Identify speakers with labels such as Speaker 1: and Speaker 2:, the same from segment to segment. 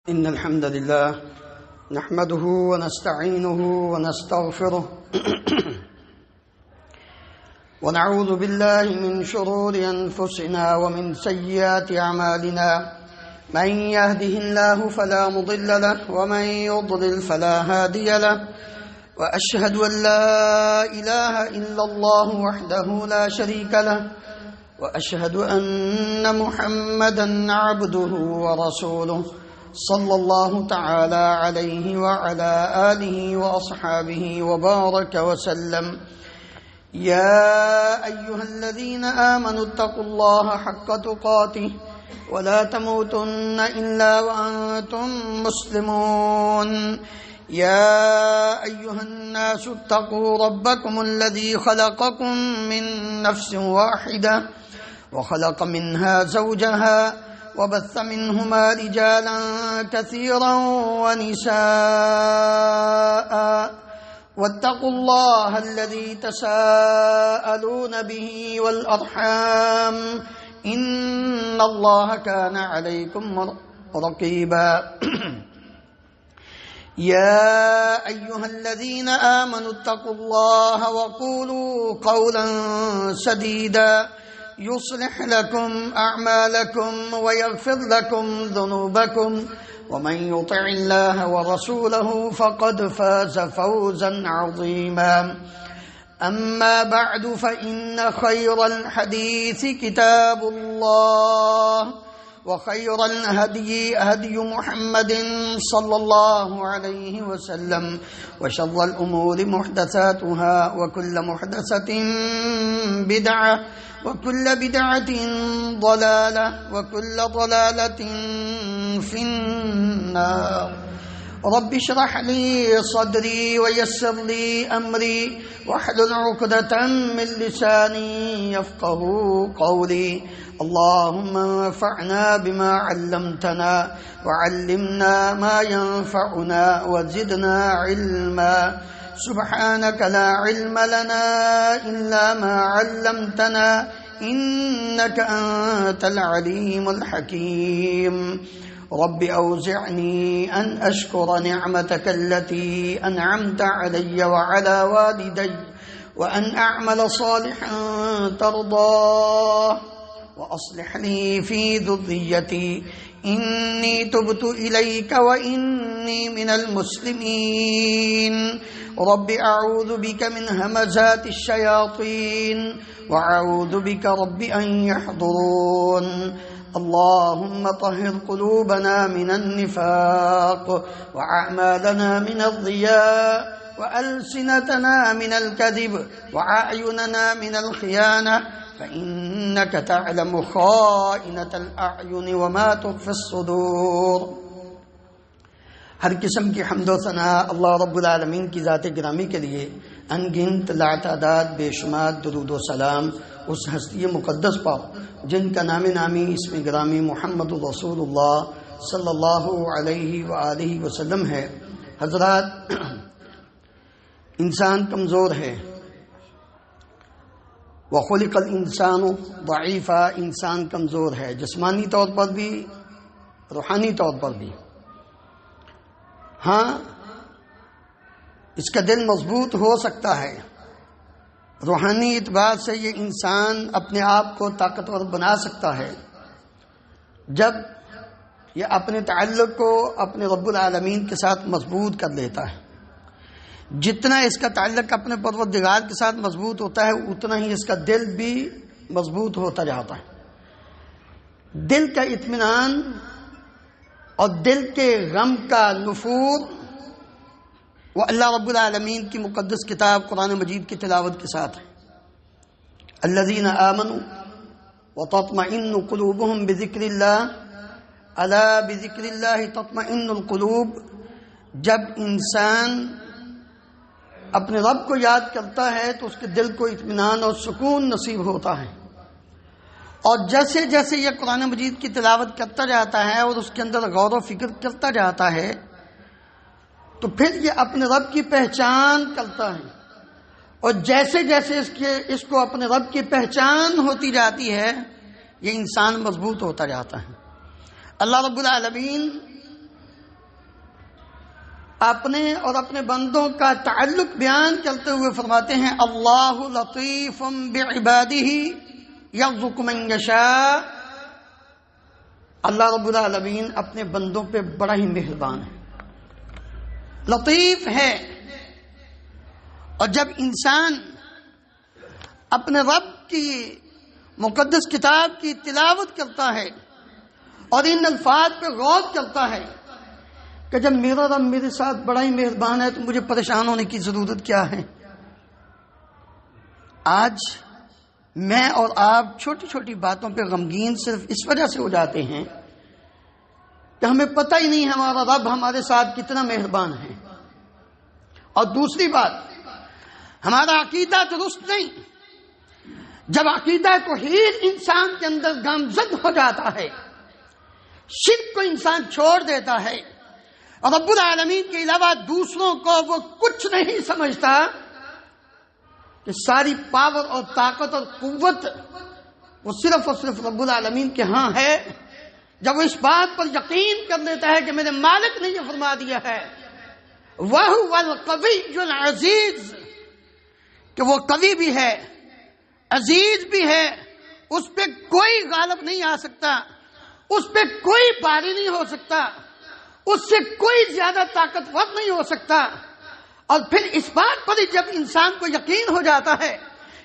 Speaker 1: إن الحمد لله نحمده ونستعينه ونستغفره ونعوذ بالله من شرور أنفسنا ومن سيئات أعمالنا من يهده الله فلا مضل له ومن يضلل فلا هادي له وأشهد أن لا إله إلا الله وحده لا شريك له وأشهد أن محمدا عبده ورسوله صلى الله تعالى عليه وعلى آله وأصحابه وبارك وسلم يا أيها الذين آمنوا اتقوا الله حق تقاته ولا تموتن إلا وأنتم مسلمون يا أيها الناس اتقوا ربكم الذي خلقكم من نفس واحدة وخلق منها زوجها وبث منهما رجالا كثيرا ونساء واتقوا الله الذي تساءلون به والأرحام إن الله كان عليكم رقيبا يا أيها الذين آمنوا اتقوا الله وقولوا قولا سديدا يصلح لكم أعمالكم ويغفر لكم ذنوبكم ومن يطع الله ورسوله فقد فاز فوزا عظيما أما بعد فإن خير الحديث كتاب الله وخير الهدي هدي محمد صلى الله عليه وسلم وشر الأمور محدثاتها وكل محدثة بدعة وكل بدعة ضلالة وكل ضلالة في النار رب اشرح لي صدري ويسر لي أمري واحلل عقدة من لساني يفقه قولي اللهم انفعنا بما علمتنا وعلمنا ما ينفعنا وزدنا علما سبحانك لا علم لنا إلا ما علمتنا إنك أنت العليم الحكيم رب أوزعني أن أشكر نعمتك التي أنعمت علي وعلى والدي وأن أعمل صالحا ترضاه وأصلح لي في ذريتي إني تبت إليك وإني من المسلمين رب أعوذ بك من همزات الشياطين وأعوذ بك رب أن يحضرون اللهم طهر قلوبنا من النفاق وأعمالنا من الضياء وألسنتنا من الكذب وأعيننا من الخيانة فإنك تعلم خائنة الأعين وما تخفي الصدور ہر قسم کی حمد و ثناء اللہ رب العالمین کی ذات گرامی کے لیے ان گنت لاتعداد بے شمار درود و سلام اس ہستی مقدس پر جن کا نام نامی اسم گرامی محمد رسول اللہ صلی اللہ علیہ وآلہ وسلم ہے۔ حضرات، انسان کمزور ہے، وخلق الانسان ضعیفا، انسان کمزور ہے، جسمانی طور پر بھی روحانی طور پر بھی۔ ہاں، اس کا دل مضبوط ہو سکتا ہے، روحانی اعتبار سے یہ انسان اپنے آپ کو طاقتور بنا سکتا ہے جب یہ اپنے تعلق کو اپنے رب العالمین کے ساتھ مضبوط کر لیتا ہے۔ جتنا اس کا تعلق اپنے پروردگار کے ساتھ مضبوط ہوتا ہے اتنا ہی اس کا دل بھی مضبوط ہوتا جاتا ہے۔ دل کا اطمینان اور دل کے غم کا نفور وہ اللہ رب العالمین کی مقدس کتاب قرآن مجید کی تلاوت کے ساتھ ہے۔ الذین آمنوا وتطمئن قلوبهم بذکر اللہ الا بذکر اللہ تطمئن القلوب۔ جب انسان اپنے رب کو یاد کرتا ہے تو اس کے دل کو اطمینان اور سکون نصیب ہوتا ہے، اور جیسے جیسے یہ قرآن مجید کی تلاوت کرتا جاتا ہے اور اس کے اندر غور و فکر کرتا جاتا ہے تو پھر یہ اپنے رب کی پہچان کرتا ہے، اور جیسے جیسے اس کو اپنے رب کی پہچان ہوتی جاتی ہے یہ انسان مضبوط ہوتا جاتا ہے۔ اللہ رب العالمین اپنے اور اپنے بندوں کا تعلق بیان کرتے ہوئے فرماتے ہیں اللہ لطیف بعبادہ یرزق من یشاء. اللہ رب العالمین اپنے بندوں پہ بڑا ہی مہربان ہے، لطیف ہے. اور جب انسان اپنے رب کی مقدس کتاب کی تلاوت کرتا ہے اور ان الفاظ پہ غور کرتا ہے کہ جب میرا رب میرے ساتھ بڑا ہی مہربان ہے تو مجھے پریشان ہونے کی ضرورت کیا ہے. آج میں اور آپ چھوٹی چھوٹی باتوں پہ غمگین صرف اس وجہ سے ہو جاتے ہیں کہ ہمیں پتہ ہی نہیں ہمارا رب ہمارے ساتھ کتنا مہربان ہے. اور دوسری بات، ہمارا عقیدہ درست نہیں. جب عقیدہ توحید انسان کے اندر گامزد ہو جاتا ہے، شرک کو انسان چھوڑ دیتا ہے اور رب العالمین کے علاوہ دوسروں کو وہ کچھ نہیں سمجھتا کہ ساری پاور اور طاقت اور قوت وہ صرف اور صرف رب العالمین کے ہاں ہے، جب وہ اس بات پر یقین کر لیتا ہے کہ میرے مالک نے یہ فرما دیا ہے وَهُوَ الْقَوِيُّ الْعَزِيزُ، کہ وہ قوی بھی ہے، عزیز بھی ہے، اس پہ کوئی غالب نہیں آ سکتا، اس پہ کوئی باری نہیں ہو سکتا، اس سے کوئی زیادہ طاقتور نہیں ہو سکتا. اور پھر اس بات پر جب انسان کو یقین ہو جاتا ہے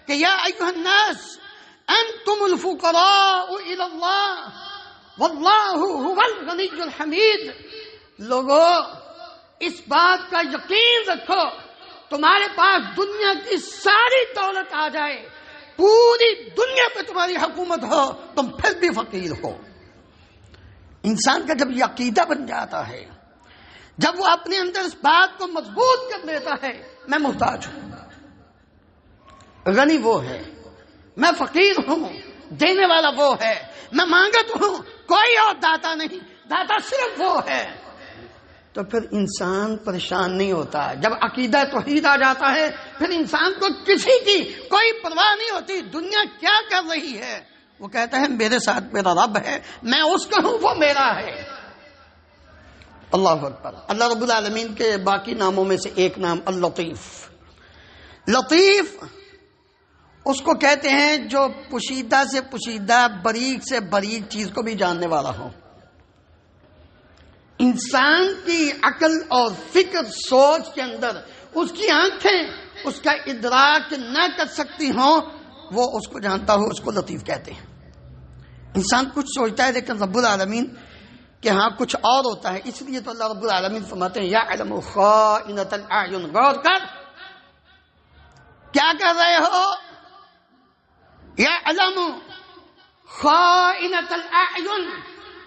Speaker 1: کہ یا ایھا الناس انتم الفقراء الی اللہ واللہ هو الغنی الحمید، لوگو اس بات کا یقین رکھو تمہارے پاس دنیا کی ساری دولت آ جائے، پوری دنیا پہ تمہاری حکومت ہو، تم پھر بھی فقیر ہو. انسان کا جب یہ عقیدہ بن جاتا ہے، جب وہ اپنے اندر اس بات کو مضبوط کر لیتا ہے میں محتاج ہوں، غنی وہ ہے، میں فقیر ہوں، دینے والا وہ ہے، میں مانگت ہوں، کوئی اور داتا نہیں، داتا صرف وہ ہے، تو پھر انسان پریشان نہیں ہوتا. جب عقیدہ توحید آ جاتا ہے پھر انسان کو کسی کی کوئی پرواہ نہیں ہوتی دنیا کیا کر رہی ہے. وہ کہتا ہے میرے ساتھ میرا رب ہے، میں اس کا ہوں، وہ میرا ہے. اللہ اکبر. اللہ رب العالمین کے باقی ناموں میں سے ایک نام اللطیف. لطیف اس کو کہتے ہیں جو پوشیدہ سے پوشیدہ، باریک سے باریک چیز کو بھی جاننے والا ہو. انسان کی عقل اور فکر سوچ کے اندر اس کی آنکھیں اس کا ادراک نہ کر سکتی ہوں، وہ اس کو جانتا ہو، اس کو لطیف کہتے ہیں. انسان کچھ سوچتا ہے لیکن رب العالمین کہ ہاں کچھ اور ہوتا ہے، اس لیے تو اللہ رب العالمین فرماتے ہیں یعلم خائنۃ الاعین. غور کر، کیا کر رہے ہو؟ یعلم خائنۃ الاعین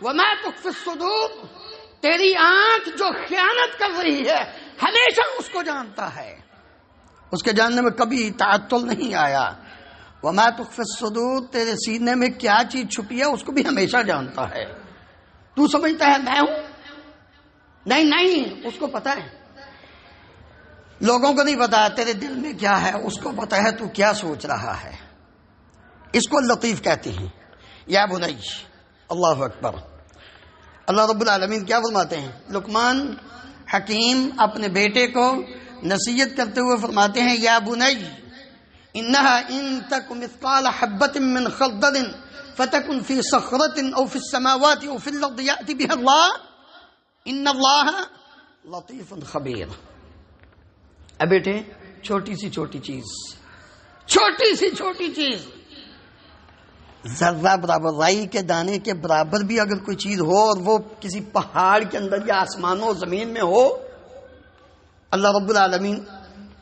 Speaker 1: وما تخفی الصدور. تیری آنکھ جو خیانت کر رہی ہے ہمیشہ اس کو جانتا ہے، اس کے جاننے میں کبھی تعطل نہیں آیا. وما تخفی الصدور، تیرے سینے میں کیا چیز چھپی ہے اس کو بھی ہمیشہ جانتا ہے. تو سمجھتا ہے میں ہوں؟ نہیں، اس کو پتا ہے. لوگوں کو نہیں پتا تیرے دل میں کیا ہے، اس کو پتا ہے تو کیا سوچ رہا ہے. اس کو لطیف کہتے ہیں. یا بنی، اللہ اکبر. اللہ رب العالمین کیا فرماتے ہیں؟ لقمان حکیم اپنے بیٹے کو نصیحت کرتے ہوئے فرماتے ہیں یا بنی انہا ان تک مثقال حبۃ من خردل فتکن فی صخرۃ او فی السماوات او فی الارض یأتی بها اللہ ان اللہ لطیف خبیر. اے بیٹے، چھوٹی سی چھوٹی چیز ذرہ برابر، رائی کے دانے کے برابر بھی اگر کوئی چیز ہو اور وہ کسی پہاڑ کے اندر یا آسمانوں زمین میں ہو، اللہ رب العالمین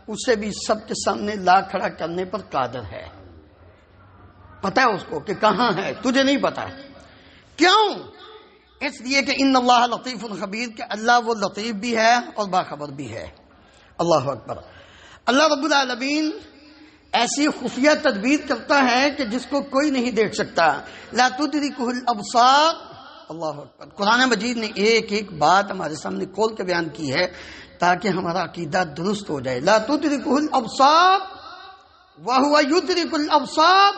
Speaker 1: اسے بھی سب کے سامنے لا کھڑا کرنے پر قادر ہے. پتہ ہے اس کو کہ کہاں ہے، تجھے نہیں پتا. کیوں؟ اس لیے کہ ان اللہ لطیف خبیر، کہ اللہ وہ لطیف بھی ہے اور باخبر بھی ہے. اللہ اکبر. اللہ رب العالمین ایسی خفیہ تدبیر کرتا ہے کہ جس کو کوئی نہیں دیکھ سکتا. لا تدرکہ الابصار. اللہ اکبر. قرآن مجید نے ایک ایک بات ہمارے سامنے کھول کے بیان کی ہے تاکہ ہمارا عقیدہ درست ہو جائے. لا تدرکہ الابصار وہو یدرک الابصار.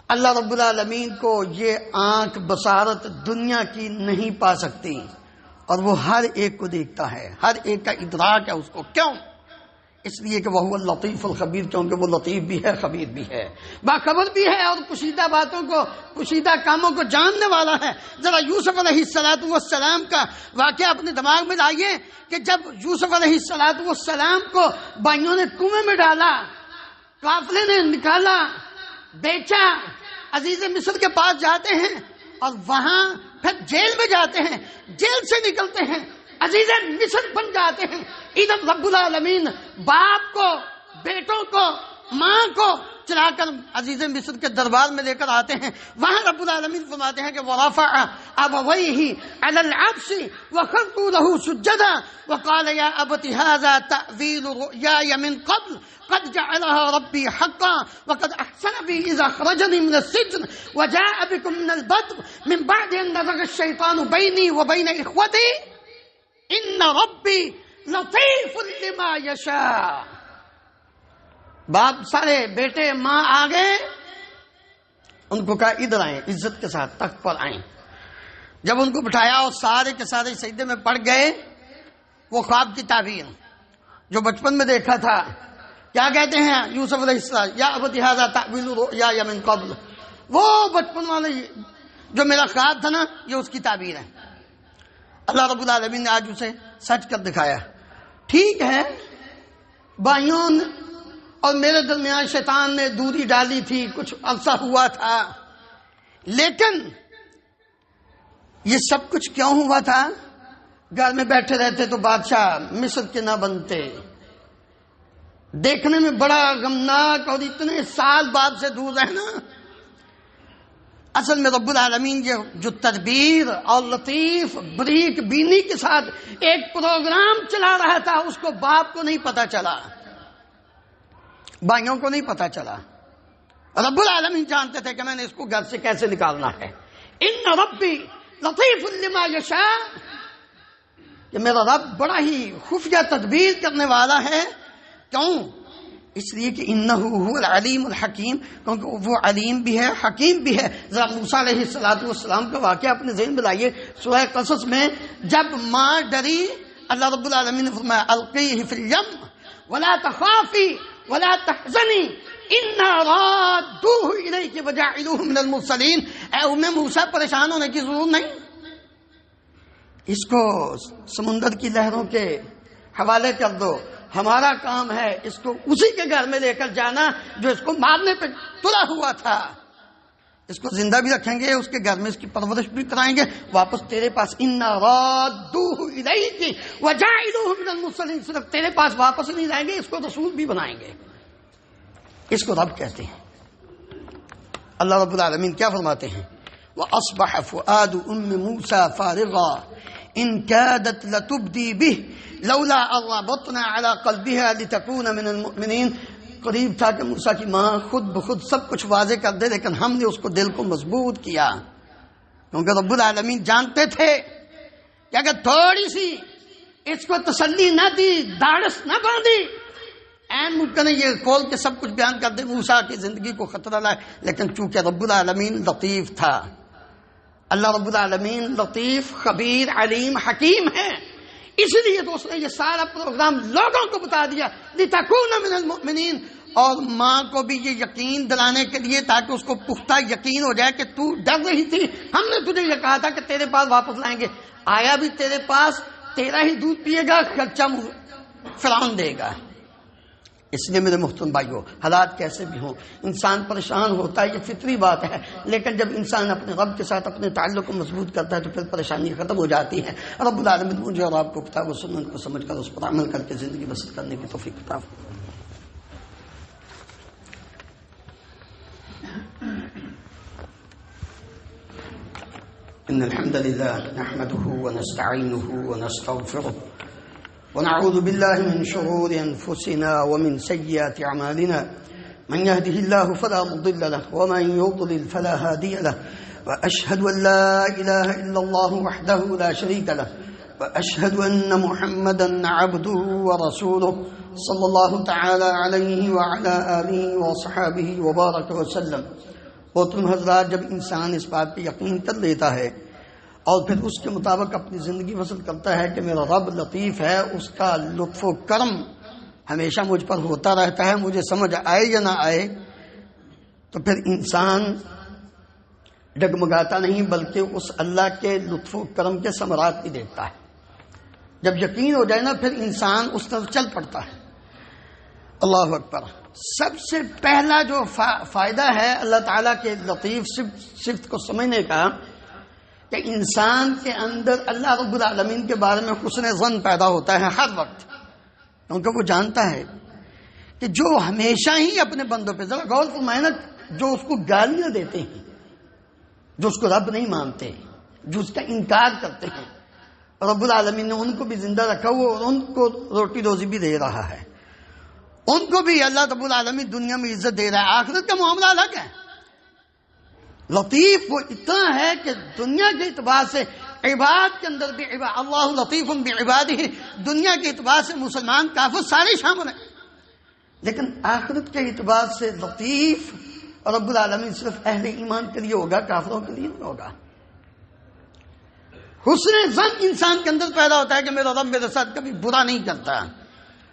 Speaker 1: اللہ رب العالمین کو یہ آنکھ بصارت دنیا کی نہیں پا سکتی، اور وہ ہر ایک کو دیکھتا ہے، ہر ایک کا ادراک ہے اس کو. کیوں؟ اس لیے کہ وہ اللطیف الخبیر، کیونکہ وہ لطیف بھی ہے، خبیر بھی ہے، باخبر بھی ہے، اور پوشیدہ باتوں کو، پوشیدہ کاموں کو جاننے والا ہے. ذرا یوسف علیہ السلام کا واقعہ اپنے دماغ میں لائیے کہ جب یوسف علیہ السلام کو بھائیوں نے کنویں میں ڈالا، قافلے نے نکالا، بیچا، عزیز مصر کے پاس جاتے ہیں اور وہاں پھر جیل میں جاتے ہیں، جیل سے نکلتے ہیں، عزیز مصر بن جاتے ہیں. ادھر رب العالمین باپ کو، بیٹوں کو، ماں کو چلا کر عزیز مصر کے دربار میں لے کر آتے ہیں. وہاں رب العالمین فرماتے ہیں کہ وَرَفَعَ أَبَوَيْهِ عَلَى الْعَرْشِ وَخَرُّوا لَهُ سُجَّدًا وَقَالَ يَا أَبَتِ هَذَا تَأْوِيلُ رُؤْيَايَ مِنْ قَبْلُ قد جعلها ربي حقا وقد احسن بي اذا اخرجني من السجن وجاء بكم من البدو من بعد ان نزغ الشيطان بيني وبين اخوتي ان ربي لطيف لما يشاء. باپ سارے بیٹے ماں آ گئے، ان کو کہا ادھر آئیں، عزت کے ساتھ تخت پر آئیں. جب ان کو بٹھایا اور سارے کے سارے سجدے میں پڑ گئے، وہ خواب کی تعبیر جو بچپن میں دیکھا تھا، کیا کہتے ہیں یوسف علیہ السلام، یا ابت ھذا تأویل رؤیایا من قبل، وہ بچپن والے جو میرا خواب تھا نا، یہ اس کی تعبیر ہے. اللہ رب العالمین نے آج اسے سچ کر دکھایا. ٹھیک ہے، بھائیوں اور میرے درمیان شیطان نے دوری ڈالی تھی، کچھ عرصہ ہوا تھا، لیکن یہ سب کچھ کیوں ہوا تھا؟ گھر میں بیٹھے رہتے تو بادشاہ مصر کے نہ بنتے. دیکھنے میں بڑا غمناک، اور اتنے سال باپ سے دور رہنا. اصل میں رب العالمین یہ جو تدبیر اور لطیف بریک بینی کے ساتھ ایک پروگرام چلا رہا تھا، اس کو باپ کو نہیں پتا چلا، بھائیوں کو نہیں پتا چلا. رب العالمین جانتے تھے کہ میں نے اس کو گھر سے کیسے نکالنا ہے. ان ربی لطیف لما یشاء، کہ میرا رب بڑا ہی خفیہ تدبیر کرنے والا ہے. کیوں؟ اس لیے کہ انہ هو العلیم الحکیم، کیونکہ وہ علیم بھی ہے، حکیم بھی ہے. ذرا موسیٰ علیہ السلام کا واقعہ اپنے ذہن میں لائیے. سورہ قصص میں جب ماں ڈری، اللہ رب العالمین نے فرمایا القیہ فی الیم ولا تخافی ولا تحزنی انا رادوہ الیک وجاعلوہ من المرسلین. اے ام موسیٰ، پریشان ہونے کی ضرورت نہیں، اس کو سمندر کی لہروں کے حوالے کر دو. ہمارا کام ہے اس کو اسی کے گھر میں لے کر جانا جو اس کو مارنے پہ تلا ہوا تھا. اس کو زندہ بھی رکھیں گے، اس کے گھر میں اس کی پرورش بھی کرائیں گے، واپس تیرے پاس. انا رادوہ الیک وجاعلوہ من المرسلین، صرف تیرے پاس واپس نہیں لائیں گے، اس کو رسول بھی بنائیں گے. اس کو رب کہتے ہیں. اللہ رب العالمین کیا فرماتے ہیں؟ وَأَصْبَحَ فُؤَادُ أُمِّ مُوسَى فَارِغًا إِن كَادَتْ لَتُبْدِي بِهِ لَوْلَا أَن رَبَطْنَا عَلَى قَلْبِهَا لِتَكُونَ مِنَ الْمُؤْمِنِينَ. قریب تھا کہ موسیٰ کی ماں خود بخود سب کچھ واضح کر دے، لیکن ہم نے اس کو دل کو مضبوط کیا، کیونکہ رب العالمین جانتے تھے کہ اگر تھوڑی سی اس کو تسلی نہ دی، داڑس نہ باندھی، این ممکن ہے یہ کھول کے سب کچھ بیان کر دے، موسیٰ کی زندگی کو خطرہ لائے. لیکن چونکہ رب العالمین لطیف تھا، اللہ رب العالمین لطیف، خبیر، علیم، حکیم ہے، اس لیے تو اس نے یہ سارا پروگرام لوگوں کو بتا دیا لِتَكُونَ مِنَ الْمُؤْمِنِينَ. اور ماں کو بھی یہ یقین دلانے کے لیے تاکہ اس کو پختہ یقین ہو جائے کہ تو ڈر رہی تھی، ہم نے تجھے یہ کہا تھا کہ تیرے پاس واپس لائیں گے، آیا بھی تیرے پاس، تیرا ہی دودھ پیے گا، خرچہ فرعون دے گا. اس لیے میرے محترم بھائیو، حالات کیسے بھی ہوں، انسان پریشان ہوتا ہے، یہ فطری بات ہے، لیکن جب انسان اپنے رب کے ساتھ اپنے تعلق کو مضبوط کرتا ہے تو پھر پریشانی ختم ہو جاتی ہے. رب العالمین مجھے اور آپ کو کتاب و سنت کو سمجھ کر اس پر عمل کر کے زندگی بسر کرنے کی توفیق عطا فرمائے. ان الحمد لله نحمده ونستعينه ونستغفره ونعوذ بالله من شرور أنفسنا ومن سيئات أعمالنا من يهده الله فلا مضل له ومن يضلل فلا هادي له وأشهد أن لا إله إلا الله وحده لا شريك له وأشهد أن محمدا عبده ورسوله صلى الله تعالى عليه وعلى آله وصحابه وبارك وسلم. محترم حضرات، جب انسان اس بات پہ یقین کر لیتا ہے اور پھر اس کے مطابق اپنی زندگی بسر کرتا ہے کہ میرا رب لطیف ہے، اس کا لطف و کرم ہمیشہ مجھ پر ہوتا رہتا ہے، مجھے سمجھ آئے یا نہ آئے، تو پھر انسان ڈگمگاتا نہیں بلکہ اس اللہ کے لطف و کرم کے ثمرات بھی دیکھتا ہے۔ جب یقین ہو جائے نا پھر انسان اس طرف چل پڑتا ہے۔ اللہ اکبر۔ سب سے پہلا جو فائدہ ہے اللہ تعالیٰ کے لطیف صفت کو سمجھنے کا کہ انسان کے اندر اللہ رب العالمین کے بارے میں حسن ظن پیدا ہوتا ہے ہر وقت، کیونکہ وہ جانتا ہے کہ جو ہمیشہ ہی اپنے بندوں پہ، ذرا غور فرمائے نا، جو اس کو گالیاں دیتے ہیں، جو اس کو رب نہیں مانتے، جو اس کا انکار کرتے ہیں، رب العالمین نے ان کو بھی زندہ رکھا ہوا اور ان کو روٹی روزی بھی دے رہا ہے، ان کو بھی اللہ رب العالمین دنیا میں عزت دے رہا ہے۔ آخرت کا معاملہ الگ ہے۔ لطیف وہ اتنا ہے کہ دنیا کے اعتبار سے عباد کے اندر بھی اللہ لطیف بعبادہ، دنیا کے اعتبار سے مسلمان کافر سارے شامل ہیں، لیکن آخرت کے اعتبار سے لطیف رب العالمین صرف اہل ایمان کے لیے ہوگا، کافروں کے لیے نہیں ہوگا۔ حسن ظن انسان کے اندر پیدا ہوتا ہے کہ میرا رب میرے ساتھ کبھی برا نہیں کرتا۔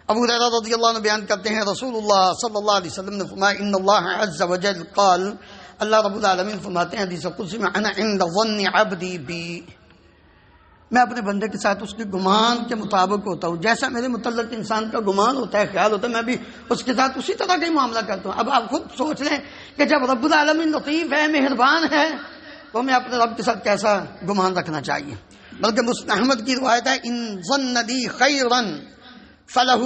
Speaker 1: ابو ہریرہ رضی اللہ عنہ بیان کرتے ہیں رسول اللہ صلی اللہ علیہ وسلم نے فرمایا ان اللہ عز وجل قال، اللہ رب العالمین فرماتے ہیں حدیث قدسی میں، انا عند ظن عبدی بی، میں اپنے بندے کے ساتھ اس کے گمان کے مطابق ہوتا ہوں، جیسا میرے متعلق انسان کا گمان ہوتا ہے، خیال ہوتا ہے، میں بھی اس کے ساتھ اسی طرح کا ہی معاملہ کرتا ہوں۔ اب آپ خود سوچ لیں کہ جب رب العالمین لطیف ہے، مہربان ہے، تو ہمیں اپنے رب کے ساتھ کیسا گمان رکھنا چاہیے۔ بلکہ مسلم احمد کی روایت ہے ان ظن بی خیرا فلہ،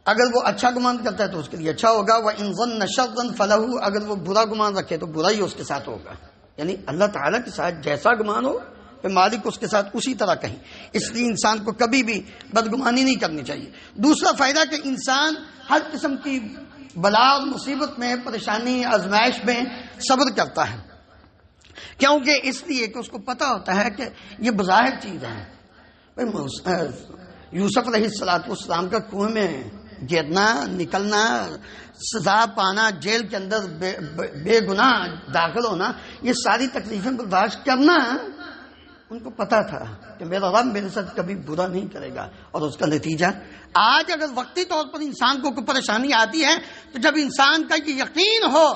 Speaker 1: اگر وہ اچھا گمان کرتا ہے تو اس کے لیے اچھا ہوگا، وان ظن شرا فلہ، اگر وہ برا گمان رکھے تو برا ہی اس کے ساتھ ہوگا۔ یعنی اللہ تعالیٰ کے ساتھ جیسا گمان ہو پھر مالک اس کے ساتھ اسی طرح کہیں، اس لیے انسان کو کبھی بھی بدگمانی نہیں کرنی چاہیے۔ دوسرا فائدہ کہ انسان ہر قسم کی بلا اور مصیبت میں، پریشانی، آزمائش میں صبر کرتا ہے، کیونکہ اس لیے کہ اس کو پتہ ہوتا ہے کہ یہ بظاہر چیز ہے۔ یوسف علیہ السلام کا کنویں میں گرنا، نکلنا، سزا پانا، جیل کے اندر بے گناہ داخل ہونا، یہ ساری تکلیفیں برداشت کرنا، ان کو پتا تھا کہ میرا رب میرے ساتھ کبھی برا نہیں کرے گا۔ اور اس کا نتیجہ آج اگر وقتی طور پر انسان کو کوئی پریشانی آتی ہے تو جب انسان کا یہ یقین ہو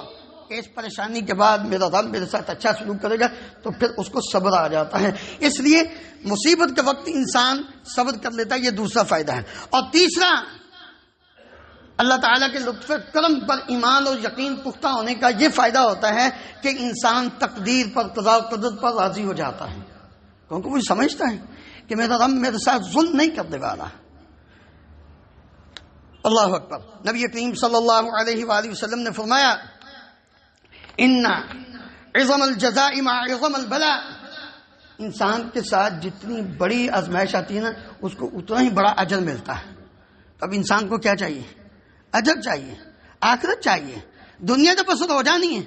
Speaker 1: کہ اس پریشانی کے بعد میرا رب میرے ساتھ اچھا سلوک کرے گا تو پھر اس کو صبر آ جاتا ہے۔ اس لیے مصیبت کے وقت انسان صبر کر لیتا ہے، یہ دوسرا فائدہ ہے۔ اور تیسرا، اللہ تعالیٰ کے لطف کرم پر ایمان اور یقین پختہ ہونے کا یہ فائدہ ہوتا ہے کہ انسان تقدیر پر، قضاء و قدر پر راضی ہو جاتا ہے، کیونکہ وہ سمجھتا ہے کہ میرا رب میرے ساتھ ظلم نہیں کرنے والا۔ اللہ اکبر۔ نبی کریم صلی اللہ علیہ وآلہ وسلم نے فرمایا ان عظم الجزاء مع عظم البلاء، انسان کے ساتھ جتنی بڑی آزمائش آتی ہے نا اس کو اتنا ہی بڑا اجر ملتا ہے۔ اب انسان کو کیا چاہیے؟ اجر چاہیے، آخرت چاہیے۔ دنیا تو پسند ہو جانی ہے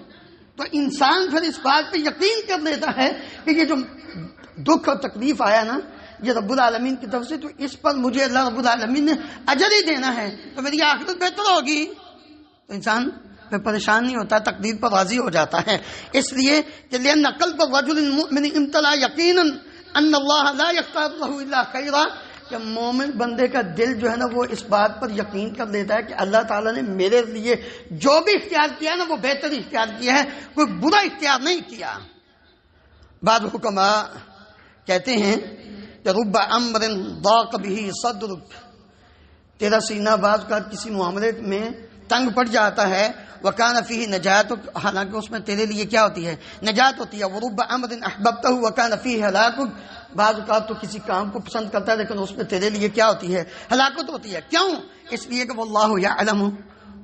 Speaker 1: تو انسان پھر اس بات پہ یقین کر لیتا ہے کہ یہ جو دکھ اور تکلیف آیا نا یہ رب العالمین کی طرف سے، تو اس پر مجھے اللہ رب العالمین نے اجر ہی دینا ہے، تو میری آخرت بہتر ہوگی۔ تو انسان پھر پریشان نہیں ہوتا، تقدیر پر راضی ہو جاتا ہے۔ اس لیے کہ لأن قلب الرجل المؤمن امتلا یقینا ان اللہ لا یختار له الا خیرا، کہ مومن بندے کا دل جو ہے نا وہ اس بات پر یقین کر لیتا ہے کہ اللہ تعالیٰ نے میرے لیے جو بھی اختیار کیا نا وہ بہتر اختیار کیا ہے، کوئی برا اختیار نہیں کیا۔ بعض حکماء کہتے ہیں کہ رب امر ضاق به صدرک، تیرا سینہ بعض کا کسی معاملے میں تنگ پڑ جاتا ہے، وکان فیہ نجاتک، حالانکہ اس میں تیرے لیے کیا ہوتی ہے؟ نجات ہوتی ہے۔ ورب امر احببتہ وکان فیہ ہلاکک، بعض اوقات تو کسی کام کو پسند کرتا ہے لیکن اس میں تیرے لیے کیا ہوتی ہے؟ ہلاکت ہوتی ہے۔ کیوں؟ اس لیے کہ واللہ یعلم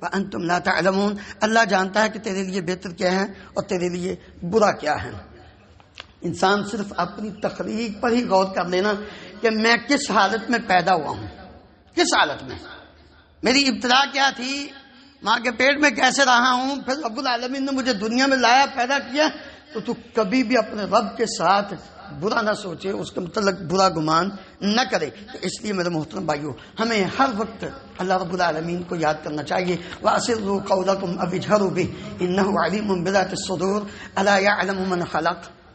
Speaker 1: وانتم لا تعلمون، اللہ جانتا ہے کہ تیرے لیے بہتر کیا ہے اور تیرے لیے برا کیا ہے۔ انسان صرف اپنی تخلیق پر ہی غور کر لینا کہ میں کس حالت میں پیدا ہوا ہوں، کس حالت میں، میری ابتدا کیا تھی، ماں کے پیٹ میں کیسے رہا ہوں، پھر رب العالمین نے مجھے دنیا میں لایا، پیدا کیا، تو کبھی بھی اپنے رب کے ساتھ برا نہ سوچے، اس کے متعلق برا گمان نہ کرے۔ تو اس لیے میرے محترم بھائیو، ہمیں ہر وقت اللہ رب العالمین کو یاد کرنا چاہیے۔ وَأَسِرُّوا قَوْلَكُمْ أَوِ اجْهَرُوا بِهِ إِنَّهُ عَلِيمٌ بِذَاتِ الصُّدُورِ أَلَا يَعْلَمُ مَنْ خَلَقَ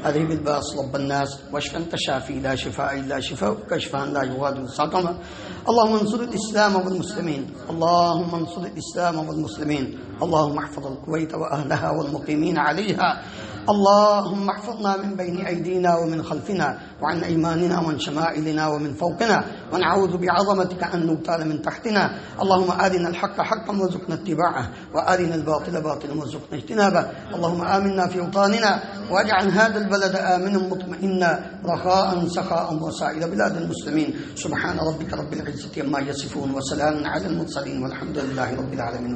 Speaker 1: أذهب الباس رب الناس واشف أنت الشافي لا شفاء إلا شفاؤك شفاء لا يغادر سقما. اللهم انصر الإسلام والمسلمين، اللهم انصر الإسلام والمسلمين، اللهم احفظ الكويت وأهلها والمقيمين عليها. اللهم احفظنا من بين أيدينا ومن خلفنا وعن أيماننا وعن شمائلنا ومن فوقنا، ونعوذ بعظمتك أن نغتال من تحتنا. اللهم أرنا الحق حقا وارزقنا اتباعه، وأرنا الباطل باطلا وارزقنا اجتنابه. اللهم آمنا في أوطاننا، واجعل هذا البلد آمنا مطمئنا رخاء سخاء وسائر بلاد المسلمين. سبحان ربك رب العزة عما يصفون وسلام على المرسلين والحمد لله رب العالمين.